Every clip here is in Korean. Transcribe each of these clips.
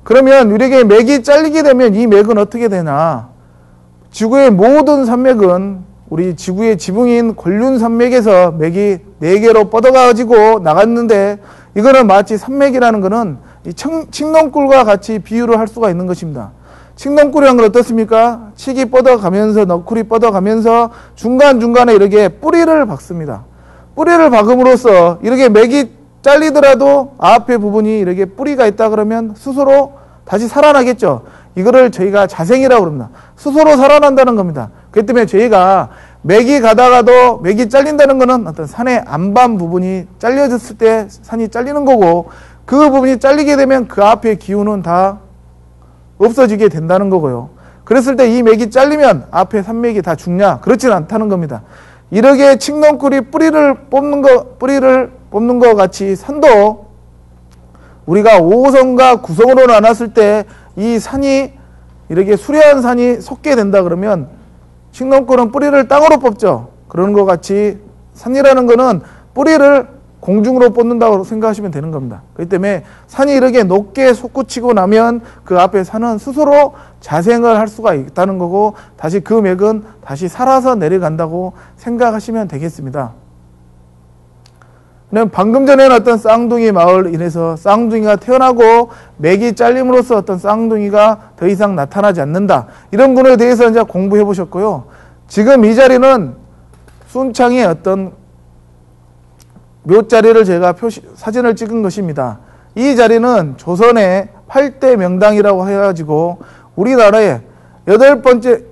그러면 우리에게 맥이 잘리게 되면 이 맥은 어떻게 되나? 지구의 모든 산맥은 우리 지구의 지붕인 권륜산맥에서 맥이 4개로 뻗어가지고 나갔는데, 이거는 마치 산맥이라는 것은 이 칡농꿀과 같이 비유를 할 수가 있는 것입니다. 칡농꿀이라는 건 어떻습니까? 칡이 뻗어가면서, 너쿨이 뻗어가면서 중간중간에 이렇게 뿌리를 박습니다. 뿌리를 박음으로써 이렇게 맥이 잘리더라도 앞에 부분이 이렇게 뿌리가 있다 그러면 스스로 다시 살아나겠죠. 이거를 저희가 자생이라고 그럽니다. 스스로 살아난다는 겁니다. 그렇기 때문에 저희가 맥이 가다가도 맥이 잘린다는 것은 어떤 산의 안반 부분이 잘려졌을 때 산이 잘리는 거고, 그 부분이 잘리게 되면 그 앞에 기운은 다 없어지게 된다는 거고요. 그랬을 때 이 맥이 잘리면 앞에 산맥이 다 죽냐? 그렇지는 않다는 겁니다. 이렇게 칡농꿀이 뿌리를 뽑는 것 같이 산도 우리가 5성과 9성으로 나눴을 때 이 산이 이렇게 수려한 산이 솟게 된다 그러면 칡농꿀은 뿌리를 땅으로 뽑죠. 그런 것 같이 산이라는 것은 뿌리를 공중으로 뽑는다고 생각하시면 되는 겁니다. 그렇기 때문에 산이 이렇게 높게 솟구치고 나면 그 앞에 산은 스스로 자생을 할 수가 있다는 거고, 다시 그 맥은 다시 살아서 내려간다고 생각하시면 되겠습니다. 방금 전에는 어떤 쌍둥이 마을로 인해서 쌍둥이가 태어나고 맥이 잘림으로써 어떤 쌍둥이가 더 이상 나타나지 않는다, 이런 분에 대해서 이제 공부해 보셨고요. 지금 이 자리는 순창의 어떤 묘자리를 제가 사진을 찍은 것입니다. 이 자리는 조선의 8대 명당이라고 해가지고 우리나라의 8번째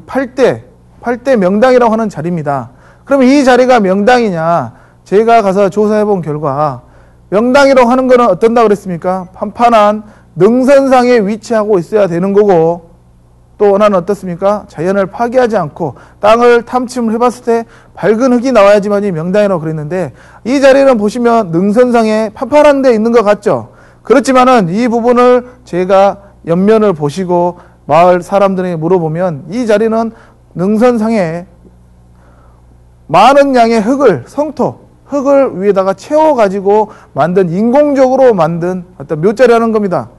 8대 명당이라고 하는 자리입니다. 그러면 이 자리가 명당이냐? 제가 가서 조사해 본 결과 명당이라고 하는 것은 어떤다 그랬습니까? 판판한 능선상에 위치하고 있어야 되는 거고, 또 원하는 어떻습니까? 자연을 파괴하지 않고 땅을 탐침을 해봤을 때 밝은 흙이 나와야지만이 명당이라고 그랬는데, 이 자리는 보시면 능선상에 판판한 데 있는 것 같죠? 그렇지만은 이 부분을 제가 옆면을 보시고 마을 사람들에게 물어보면 이 자리는 능선상에 많은 양의 흙을 위에다가 채워가지고 만든, 인공적으로 만든 어떤 묘자리라는 겁니다.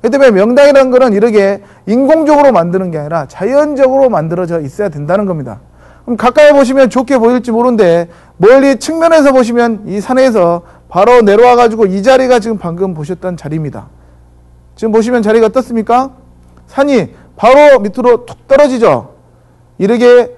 그렇기 때문에 명당이라는 것은 이렇게 인공적으로 만드는 게 아니라 자연적으로 만들어져 있어야 된다는 겁니다. 그럼 가까이 보시면 좋게 보일지 모르는데, 멀리 측면에서 보시면 이 산에서 바로 내려와가지고 이 자리가 지금 방금 보셨던 자리입니다. 지금 보시면 자리가 어떻습니까? 산이 바로 밑으로 툭 떨어지죠. 이렇게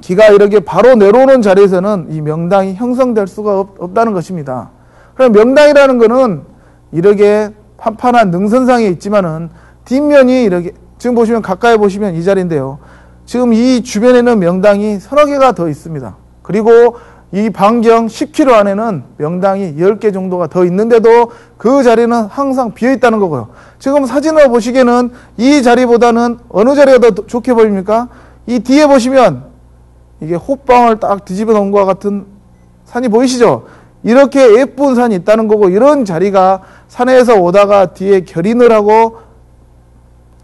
기가 이렇게 바로 내려오는 자리에서는 이 명당이 형성될 수가 없다는 것입니다. 그럼 명당이라는 것은 이렇게 판판한 능선상에 있지만은 뒷면이 이렇게, 지금 보시면 가까이 보시면 이 자리인데요. 지금 이 주변에는 명당이 서너 개가 더 있습니다. 그리고 이 반경 10km 안에는 명당이 10개 정도가 더 있는데도 그 자리는 항상 비어 있다는 거고요. 지금 사진으로 보시기에는 이 자리보다는 어느 자리가 더 좋게 보입니까? 이 뒤에 보시면 이게 호빵을 딱 뒤집어 놓은 것과 같은 산이 보이시죠? 이렇게 예쁜 산이 있다는 거고, 이런 자리가 산에서 오다가 뒤에 결인을 하고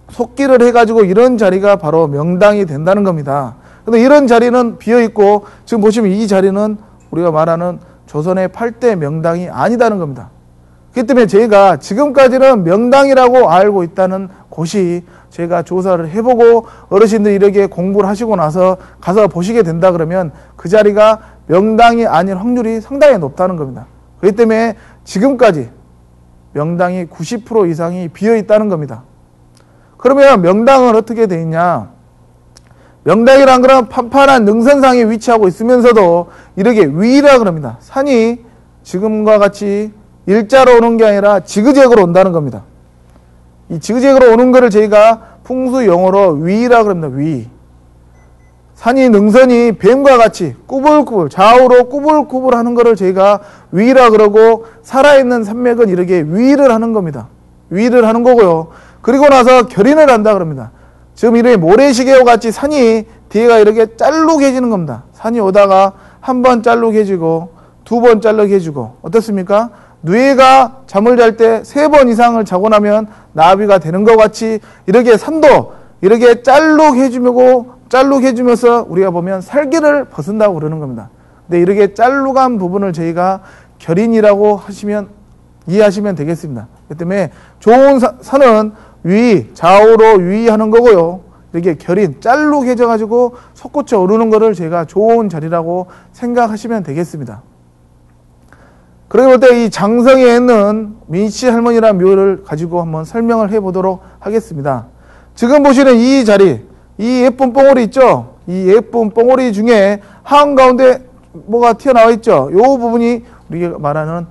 속기를 해가지고 이런 자리가 바로 명당이 된다는 겁니다. 근데 이런 자리는 비어있고, 지금 보시면 이 자리는 우리가 말하는 조선의 8대 명당이 아니다는 겁니다. 그렇기 때문에 저희가 지금까지는 명당이라고 알고 있다는 곳이, 제가 조사를 해보고 어르신들이 이렇게 공부를 하시고 나서 가서 보시게 된다 그러면 그 자리가 명당이 아닐 확률이 상당히 높다는 겁니다. 그렇기 때문에 지금까지 명당이 90% 이상이 비어 있다는 겁니다. 그러면 명당은 어떻게 되어 있냐? 명당이란 것은 판판한 능선상에 위치하고 있으면서도 이렇게 위라 그럽니다. 산이 지금과 같이 일자로 오는 게 아니라 지그재그로 온다는 겁니다. 이 지그재그로 오는 거를 저희가 풍수 용어로 위라 그럽니다. 위. 산이, 능선이 뱀과 같이 꾸불꾸불, 좌우로 꾸불꾸불 하는 거를 저희가 위라 그러고, 살아있는 산맥은 이렇게 위를 하는 겁니다. 위를 하는 거고요. 그리고 나서 결인을 한다 그럽니다. 지금 이렇게 모래시계와 같이 산이 뒤에가 이렇게 잘룩해지는 겁니다. 산이 오다가 한 번 잘룩해지고, 두 번 잘룩해지고, 어떻습니까? 뇌가 잠을 잘 때 3번 이상을 자고 나면 나비가 되는 것 같이 이렇게 산도 이렇게 짤룩해주면서 우리가 보면 살기를 벗은다고 그러는 겁니다. 근데 이렇게 짤룩한 부분을 저희가 결인이라고 이해하시면 되겠습니다. 그 때문에 좋은 산은 좌우로 유의하는 거고요. 이렇게 결인, 짤로 해져가지고 솟구쳐 오르는 거를 제가 좋은 자리라고 생각하시면 되겠습니다. 그러고 볼 때 이 장성에 있는 민씨 할머니라는 묘를 가지고 한번 설명을 해보도록 하겠습니다. 지금 보시는 이 자리, 이 예쁜 뽕오리 있죠? 이 예쁜 뽕오리 중에 한가운데 뭐가 튀어나와 있죠? 이 부분이 우리가 말하는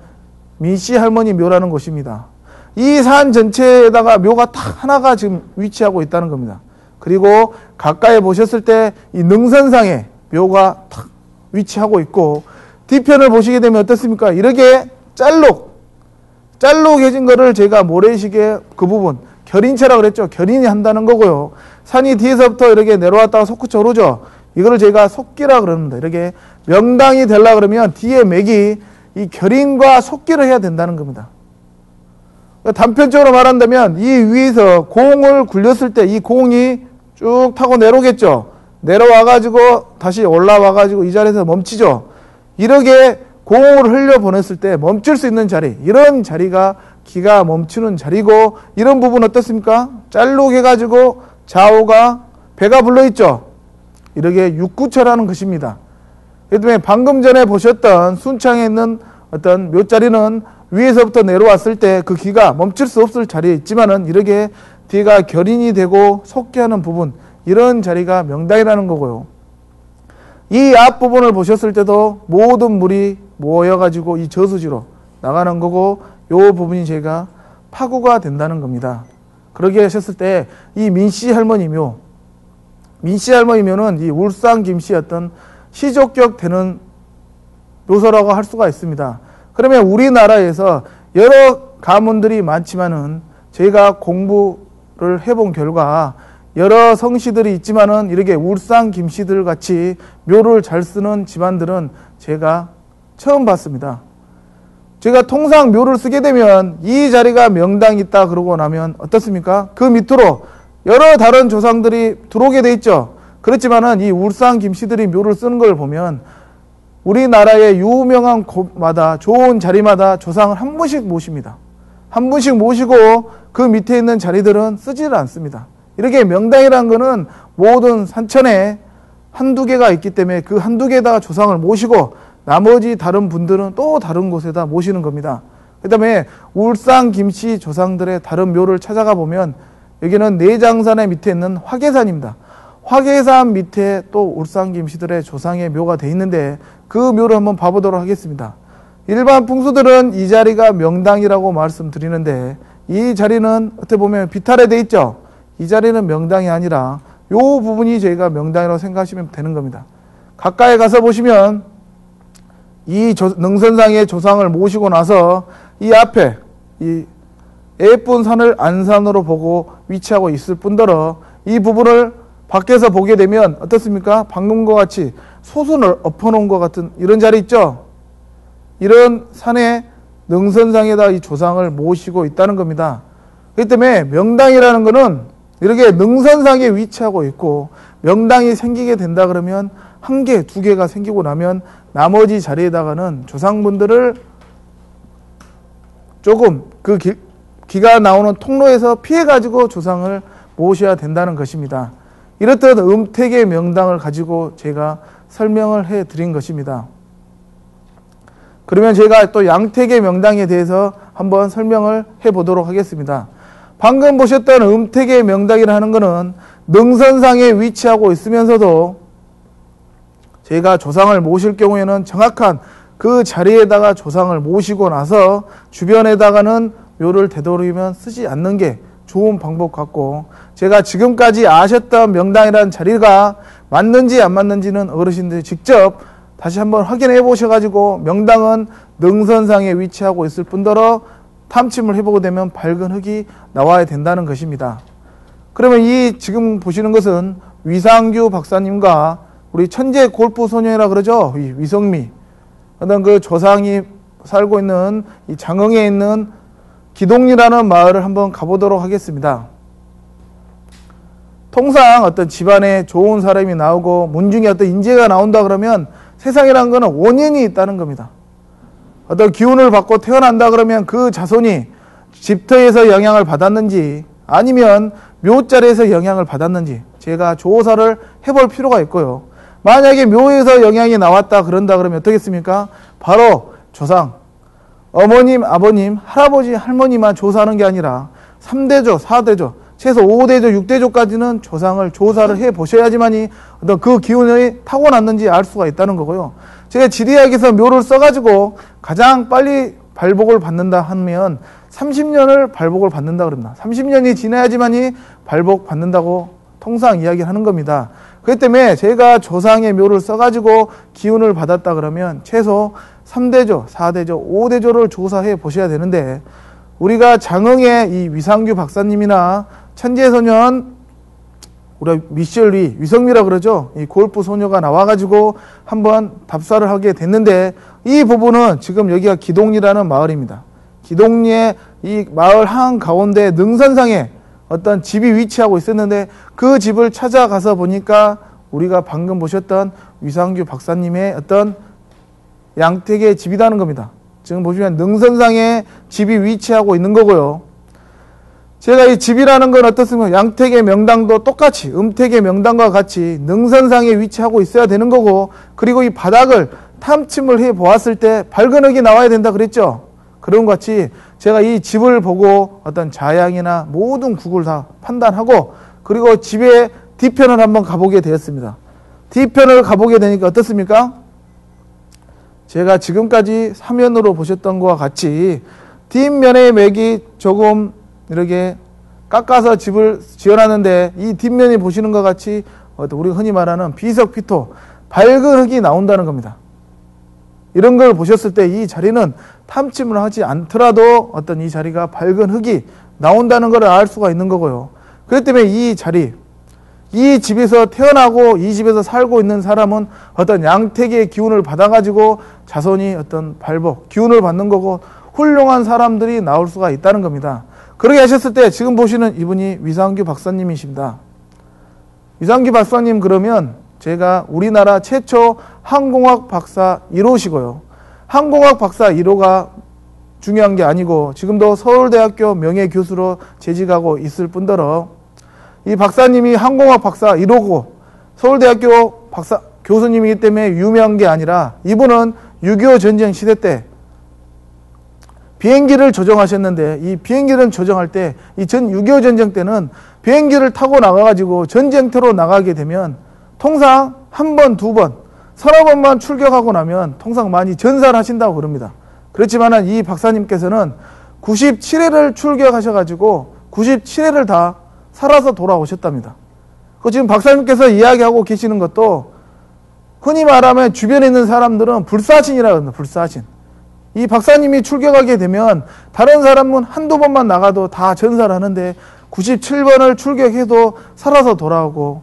민씨 할머니 묘라는 곳입니다. 이 산 전체에다가 묘가 딱 하나가 지금 위치하고 있다는 겁니다. 그리고 가까이 보셨을 때 이 능선상에 묘가 탁 위치하고 있고, 뒤편을 보시게 되면 어떻습니까? 이렇게 짤록해진 거를 제가 모래시계 그 부분, 결인체라고 그랬죠. 결인이 한다는 거고요. 산이 뒤에서부터 이렇게 내려왔다가 솟구쳐 오르죠. 이거를 제가 솟기라 그럽니다. 이렇게 명당이 되려고 그러면 뒤에 맥이 이 결인과 솟기를 해야 된다는 겁니다. 단편적으로 말한다면 이 위에서 공을 굴렸을 때 이 공이 쭉 타고 내려오겠죠. 내려와가지고 다시 올라와가지고 이 자리에서 멈추죠. 이렇게 공을 흘려보냈을 때 멈출 수 있는 자리, 이런 자리가 기가 멈추는 자리고, 이런 부분 어떻습니까? 짤록해가지고 좌우가 배가 불러있죠. 이렇게 육구처라는 것입니다. 그렇기 때문에 방금 전에 보셨던 순창에 있는 어떤 묘자리는 위에서부터 내려왔을 때 그 기가 멈출 수 없을 자리에 있지만은 이렇게 뒤가 결인이 되고 솟게 하는 부분, 이런 자리가 명당이라는 거고요. 이 앞부분을 보셨을 때도 모든 물이 모여가지고 이 저수지로 나가는 거고, 이 부분이 제가 파구가 된다는 겁니다. 그러게 하셨을 때 이 민씨 할머니 묘는 이 울산 김씨 어떤 시족격 되는 묘소라고 할 수가 있습니다. 그러면 우리나라에서 여러 가문들이 많지만은 저희가 공부를 해본 결과 여러 성씨들이 있지만은 이렇게 울산 김씨들 같이 묘를 잘 쓰는 집안들은 제가 처음 봤습니다. 제가 통상 묘를 쓰게 되면 이 자리가 명당이 있다 그러고 나면 어떻습니까? 그 밑으로 여러 다른 조상들이 들어오게 돼 있죠. 그렇지만은 이 울산 김씨들이 묘를 쓰는 걸 보면 우리나라의 유명한 곳마다 좋은 자리마다 조상을 한 분씩 모십니다. 한 분씩 모시고 그 밑에 있는 자리들은 쓰지를 않습니다. 이렇게 명당이라는 거는 모든 산천에 한두 개가 있기 때문에 그 한두 개에다가 조상을 모시고 나머지 다른 분들은 또 다른 곳에다 모시는 겁니다. 그 다음에 울산 김씨 조상들의 다른 묘를 찾아가 보면 여기는 내장산의 밑에 있는 화계산입니다. 화계산 밑에 또 울산 김씨들의 조상의 묘가 돼 있는데 그 묘를 한번 봐보도록 하겠습니다. 일반 풍수들은 이 자리가 명당이라고 말씀드리는데 이 자리는 어떻게 보면 비탈에 돼 있죠. 이 자리는 명당이 아니라 이 부분이 저희가 명당이라고 생각하시면 되는 겁니다. 가까이 가서 보시면 이 능선상의 조상을 모시고 나서 이 앞에 이 예쁜 산을 안산으로 보고 위치하고 있을 뿐더러 이 부분을 밖에서 보게 되면 어떻습니까? 방금과 같이 소순을 엎어놓은 것 같은 이런 자리 있죠? 이런 산의 능선상에다 이 조상을 모시고 있다는 겁니다. 그렇기 때문에 명당이라는 것은 이렇게 능선상에 위치하고 있고, 명당이 생기게 된다 그러면 한 개, 두 개가 생기고 나면 나머지 자리에다가는 조상분들을 조금 그 기가 나오는 통로에서 피해가지고 조상을 모셔야 된다는 것입니다. 이렇듯 음택의 명당을 가지고 제가 설명을 해 드린 것입니다. 그러면 제가 또 양택의 명당에 대해서 한번 설명을 해 보도록 하겠습니다. 방금 보셨던 음택의 명당이라는 것은 능선상에 위치하고 있으면서도 저희가 조상을 모실 경우에는 정확한 그 자리에다가 조상을 모시고 나서 주변에다가는 묘를 되도록이면 쓰지 않는 게 좋은 방법 같고, 제가 지금까지 아셨던 명당이라는 자리가 맞는지 안 맞는지는 어르신들이 직접 다시 한번 확인해 보셔가지고 명당은 능선상에 위치하고 있을 뿐더러 탐침을 해보게 되면 밝은 흙이 나와야 된다는 것입니다. 그러면 이 지금 보시는 것은 위상규 박사님과 우리 천재 골프 소년이라 그러죠. 이 위성미 어떤 그 조상이 살고 있는 이 장흥에 있는 기동리라는 마을을 한번 가보도록 하겠습니다. 통상 어떤 집안에 좋은 사람이 나오고 문중에 어떤 인재가 나온다 그러면 세상이라는 것은 원인이 있다는 겁니다. 어떤 기운을 받고 태어난다 그러면 그 자손이 집터에서 영향을 받았는지 아니면 묘자리에서 영향을 받았는지 제가 조사를 해볼 필요가 있고요. 만약에 묘에서 영향이 나왔다 그런다 그러면 어떻겠습니까? 바로 조상, 어머님, 아버님, 할아버지, 할머니만 조사하는 게 아니라 3대조, 4대조, 최소 5대조, 6대조까지는 조상을 조사를 해 보셔야지만이 어떤 그 기운이 타고났는지 알 수가 있다는 거고요. 제가 지리학에서 묘를 써가지고 가장 빨리 발복을 받는다 하면 30년을 발복을 받는다 그럽니다. 30년이 지나야지만이 발복 받는다고 통상 이야기를 하는 겁니다. 그렇기 때문에 제가 조상의 묘를 써가지고 기운을 받았다 그러면 최소 3대조, 4대조, 5대조를 조사해 보셔야 되는데 우리가 장흥의 이 위상규 박사님이나 천재소년 우리가 미셸리, 위성미라 그러죠. 이 골프 소녀가 나와가지고 한번 답사를 하게 됐는데 이 부분은 지금 여기가 기동리라는 마을입니다. 기동리의 이 마을 한가운데 능선상에 어떤 집이 위치하고 있었는데 그 집을 찾아가서 보니까 우리가 방금 보셨던 위상규 박사님의 어떤 양택의 집이라는 겁니다. 지금 보시면 능선상에 집이 위치하고 있는 거고요. 제가 이 집이라는 건 어떻습니까? 양택의 명당도 똑같이 음택의 명당과 같이 능선상에 위치하고 있어야 되는 거고 그리고 이 바닥을 탐침을 해 보았을 때 밝은 흙이 나와야 된다 그랬죠? 그런 것 같이 제가 이 집을 보고 어떤 자양이나 모든 국을 다 판단하고 그리고 집의 뒤편을 한번 가보게 되었습니다. 뒤편을 가보게 되니까 어떻습니까? 제가 지금까지 사면으로 보셨던 것과 같이 뒷면의 맥이 조금 이렇게 깎아서 집을 지어놨는데 이 뒷면이 보시는 것 같이 우리가 흔히 말하는 비석피토, 밝은 흙이 나온다는 겁니다. 이런 걸 보셨을 때 이 자리는 탐침을 하지 않더라도 어떤 이 자리가 밝은 흙이 나온다는 걸 알 수가 있는 거고요. 그렇기 때문에 이 자리, 이 집에서 태어나고 이 집에서 살고 있는 사람은 어떤 양택의 기운을 받아가지고 자손이 어떤 발복, 기운을 받는 거고 훌륭한 사람들이 나올 수가 있다는 겁니다. 그렇게 하셨을 때 지금 보시는 이분이 위상규 박사님이십니다. 위상규 박사님 그러면 제가 우리나라 최초 항공학 박사 1호시고요. 항공학 박사 1호가 중요한 게 아니고 지금도 서울대학교 명예교수로 재직하고 있을 뿐더러 이 박사님이 항공학 박사 1호고 서울대학교 박사 교수님이기 때문에 유명한 게 아니라 이분은 6.25 전쟁 시대 때 비행기를 조정하셨는데 이 비행기를 조정할 때 이 6.25 전쟁 때는 비행기를 타고 나가가지고 전쟁터로 나가게 되면 통상 한 번, 두 번, 서너 번만 출격하고 나면 통상 많이 전사를 하신다고 그럽니다. 그렇지만 이 박사님께서는 97회를 출격하셔가지고 97회를 다 살아서 돌아오셨답니다. 그 지금 박사님께서 이야기하고 계시는 것도 흔히 말하면 주변에 있는 사람들은 불사신이라고 합니다. 불사신. 이 박사님이 출격하게 되면 다른 사람은 한두 번만 나가도 다 전사를 하는데 97번을 출격해도 살아서 돌아오고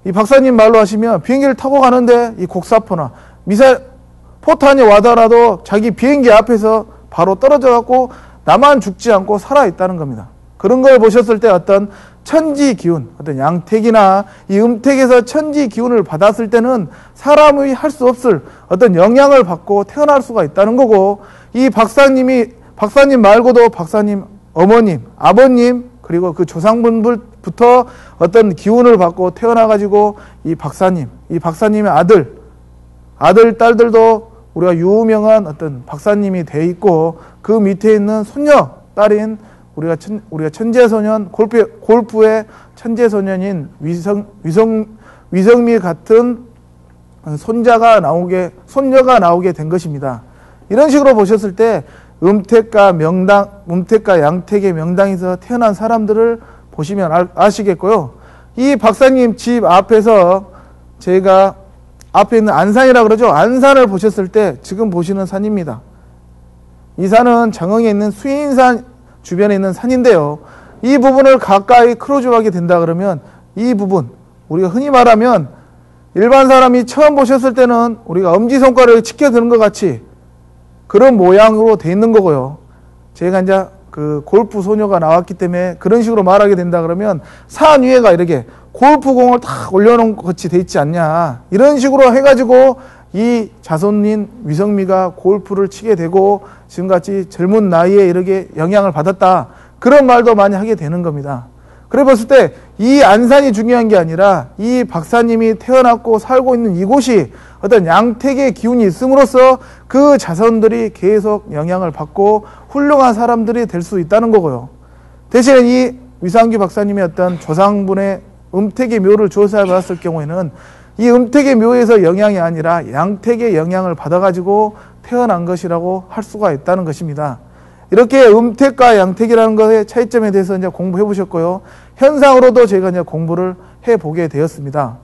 이 박사님 말로 하시면 비행기를 타고 가는데 이 곡사포나 미사일 포탄이 와더라도 자기 비행기 앞에서 바로 떨어져 갖고 나만 죽지 않고 살아있다는 겁니다. 그런 걸 보셨을 때 어떤 천지 기운, 어떤 양택이나 이 음택에서 천지 기운을 받았을 때는 사람이 할 수 없을 어떤 영향을 받고 태어날 수가 있다는 거고 이 박사님 말고도 박사님 어머님, 아버님 그리고 그 조상분들부터 어떤 기운을 받고 태어나가지고 이 박사님의 아들, 딸들도 우리가 유명한 어떤 박사님이 돼 있고 그 밑에 있는 손녀, 딸인 우리가 천재소년, 골프의 천재소년인 위성미 같은 손녀가 나오게 된 것입니다. 이런 식으로 보셨을 때 음택과 양택의 명당에서 태어난 사람들을 보시면 아시겠고요. 이 박사님 집 앞에서 제가 앞에 있는 안산이라 그러죠. 안산을 보셨을 때 지금 보시는 산입니다. 이 산은 장흥에 있는 수인산 주변에 있는 산인데요. 이 부분을 가까이 크로즈하게 된다 그러면 이 부분 우리가 흔히 말하면 일반 사람이 처음 보셨을 때는 우리가 엄지손가락을 치켜드는 것 같이 그런 모양으로 돼 있는 거고요. 제가 이제 그 골프 소녀가 나왔기 때문에 그런 식으로 말하게 된다 그러면 산 위에가 이렇게 골프공을 탁 올려놓은 것 같이 돼 있지 않냐. 이런 식으로 해가지고 이 자손인 위성미가 골프를 치게 되고 지금같이 젊은 나이에 이렇게 영향을 받았다. 그런 말도 많이 하게 되는 겁니다. 그래 봤을 때 이 안산이 중요한 게 아니라 이 박사님이 태어났고 살고 있는 이곳이 어떤 양택의 기운이 있음으로써 그 자손들이 계속 영향을 받고 훌륭한 사람들이 될 수 있다는 거고요. 대신에 이 위상규 박사님의 어떤 조상분의 음택의 묘를 조사해 봤을 경우에는 이 음택의 묘에서 영향이 아니라 양택의 영향을 받아가지고 태어난 것이라고 할 수가 있다는 것입니다. 이렇게 음택과 양택이라는 것의 차이점에 대해서 이제 공부해 보셨고요. 현상으로도 제가 이제 공부를 해 보게 되었습니다.